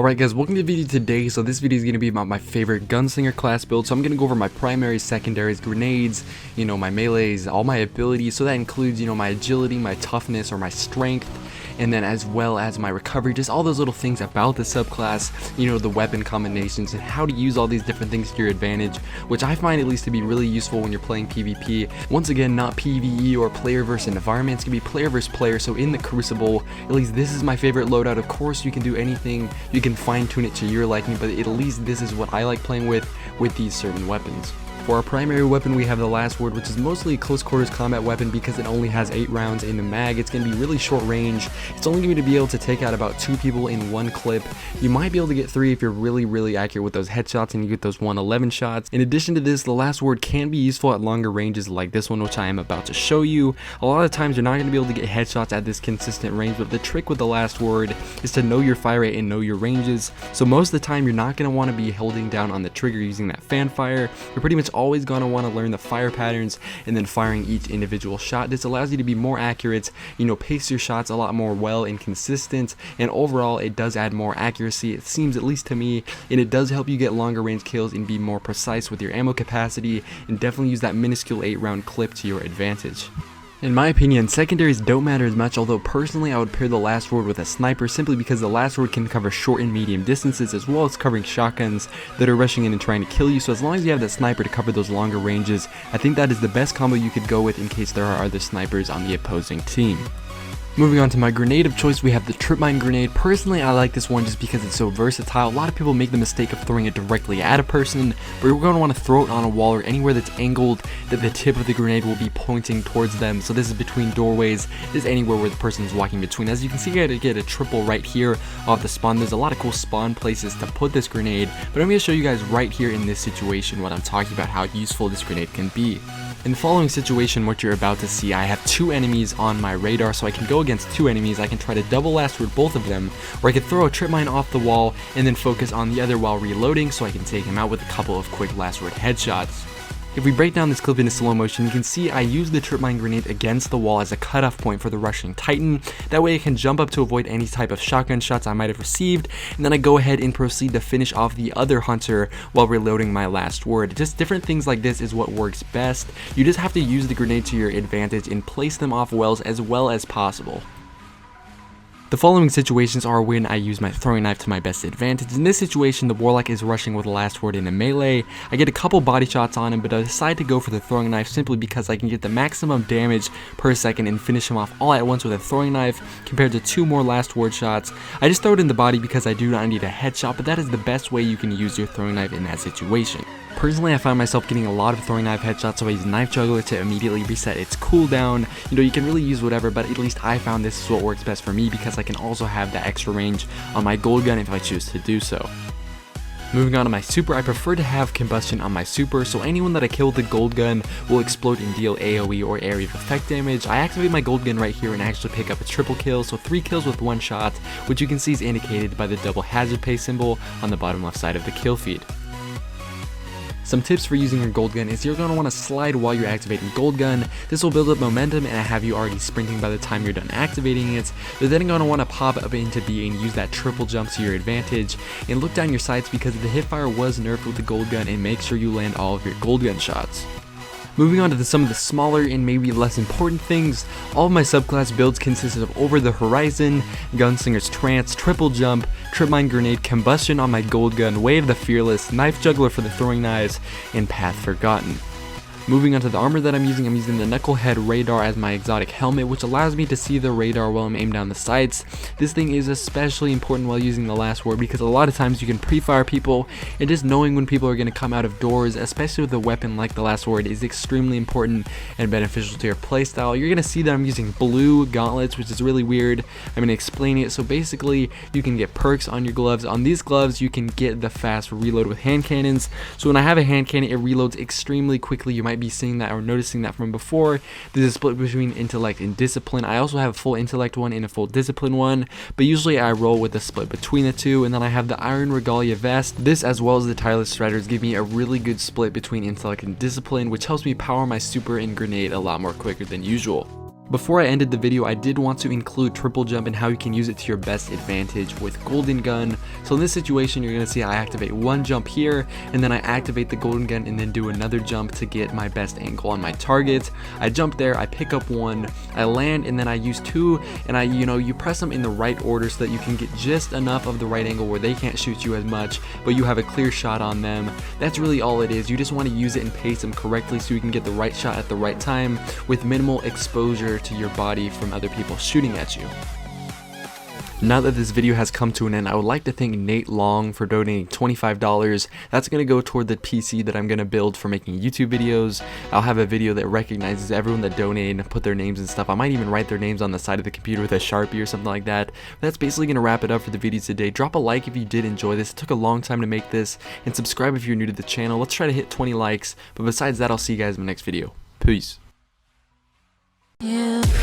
Alright guys, welcome to the video today. So this video is going to be about my favorite Gunslinger class build. So I'm going to go over my primaries, secondaries, grenades, my melees, all my abilities. So that includes, my agility, my toughness, or my strength. And then as well as my recovery, just all those little things about the subclass, the weapon combinations and how to use all these different things to your advantage, which I find at least to be really useful when you're playing PvP. Once again, not PvE or player versus environment, it's going to be player versus player. So in the Crucible, at least this is my favorite loadout. Of course, you can do anything, you can fine tune it to your liking, but at least this is what I like playing with these certain weapons. For our primary weapon, we have the Last Word, which is mostly a close quarters combat weapon because it only has 8 rounds in the mag. It's going to be really short range. It's only going to be able to take out about 2 people in one clip. You might be able to get 3 if you're really accurate with those headshots and you get those 111 shots. In addition to this, the Last Word can be useful at longer ranges like this one, which I am about to show you. A lot of times you're not going to be able to get headshots at this consistent range, but the trick with the Last Word is to know your fire rate and know your ranges. So most of the time you're not going to want to be holding down on the trigger using that fan fire. You're pretty much always going to want to learn the fire patterns and then firing each individual shot. This allows you to be more accurate, pace your shots a lot more well and consistent, and overall it does add more accuracy, it seems, at least to me, and it does help you get longer range kills and be more precise with your ammo capacity, and definitely use that minuscule 8-round clip to your advantage. In my opinion, secondaries don't matter as much, although personally I would pair the Last Word with a sniper simply because the Last Word can cover short and medium distances as well as covering shotguns that are rushing in and trying to kill you. So as long as you have that sniper to cover those longer ranges, I think that is the best combo you could go with in case there are other snipers on the opposing team. Moving on to my grenade of choice, we have the Trip Mine grenade. Personally, I like this one just because it's so versatile. A lot of people make the mistake of throwing it directly at a person, but you're going to want to throw it on a wall or anywhere that's angled that the tip of the grenade will be pointing towards them. So this is between doorways, this is anywhere where the person is walking between. As you can see, I gotta get a triple right here off the spawn. There's a lot of cool spawn places to put this grenade, but I'm going to show you guys right here in this situation what I'm talking about, how useful this grenade can be. In the following situation, what you're about to see, I have 2 enemies on my radar, so I can go against 2 enemies. I can try to double Last Word both of them, or I could throw a trip mine off the wall and then focus on the other while reloading so I can take him out with a couple of quick Last Word headshots. If we break down this clip into slow motion, you can see I use the Trip Mine grenade against the wall as a cutoff point for the rushing Titan. That way I can jump up to avoid any type of shotgun shots I might have received, and then I go ahead and proceed to finish off the other hunter while reloading my Last Word. Just different things like this is what works best. You just have to use the grenade to your advantage and place them off wells as well as possible. The following situations are when I use my throwing knife to my best advantage. In this situation, the Warlock is rushing with the Last Word in a melee. I get a couple body shots on him, but I decide to go for the throwing knife simply because I can get the maximum damage per second and finish him off all at once with a throwing knife compared to 2 more Last Word shots. I just throw it in the body because I do not need a headshot, but that is the best way you can use your throwing knife in that situation. Personally, I find myself getting a lot of throwing knife headshots, so I use Knife Juggler to immediately reset its cooldown. You can really use whatever, but at least I found this is what works best for me because I can also have that extra range on my gold gun if I choose to do so. Moving on to my super, I prefer to have combustion on my super, so anyone that I kill with the gold gun will explode and deal AoE or area of effect damage. I activate my gold gun right here and actually pick up a triple kill, so 3 kills with 1 shot, which you can see is indicated by the double hazard pay symbol on the bottom left side of the kill feed. Some tips for using your gold gun is you're going to want to slide while you're activating gold gun. This will build up momentum and have you already sprinting by the time you're done activating it. You're then going to want to pop up into B and use that triple jump to your advantage, and look down your sights because the hipfire was nerfed with the gold gun, and make sure you land all of your gold gun shots. Moving on to some of the smaller and maybe less important things, all of my subclass builds consisted of Over the Horizon, Gunslinger's Trance, Triple Jump, Trip Mine Grenade, Combustion on my gold gun, Way of the Fearless, Knife Juggler for the throwing knives, and Path Forgotten. Moving on to the armor that I'm using the Knucklehead Radar as my exotic helmet, which allows me to see the radar while I'm aimed down the sights. This thing is especially important while using the Last Word because a lot of times you can pre-fire people, and just knowing when people are going to come out of doors, especially with a weapon like the Last Word, is extremely important and beneficial to your playstyle. You're going to see that I'm using blue gauntlets, which is really weird. I'm going to explain it. So basically, you can get perks on your gloves. On these gloves, you can get the fast reload with hand cannons. So when I have a hand cannon, it reloads extremely quickly. You might be seeing that or noticing that from before. There's a split between intellect and discipline. I also have a full intellect one and a full discipline one, but usually I roll with a split between the two. And then I have the Iron Regalia vest. This, as well as the Tireless Striders, give me a really good split between intellect and discipline, which helps me power my super and grenade a lot more quicker than usual. Before I ended the video, I did want to include triple jump and how you can use it to your best advantage with golden gun. So in this situation, you're going to see I activate one jump here, and then I activate the golden gun and then do another jump to get my best angle on my target. I jump there, I pick up one, I land, and then I use two, and you press them in the right order so that you can get just enough of the right angle where they can't shoot you as much, but you have a clear shot on them. That's really all it is. You just want to use it and pace them correctly so you can get the right shot at the right time with minimal exposure to your body from other people shooting at you. Now that this video has come to an end, I would like to thank Nate Long for donating $25. That's going to go toward the PC that I'm going to build for making YouTube videos. I'll have a video that recognizes everyone that donated and put their names and stuff. I might even write their names on the side of the computer with a Sharpie or something like that. But that's basically going to wrap it up for the video today. Drop a like if you did enjoy this. It took a long time to make this, and subscribe if you're new to the channel. Let's try to hit 20 likes, but besides that, I'll see you guys in the next video. Peace. Yeah.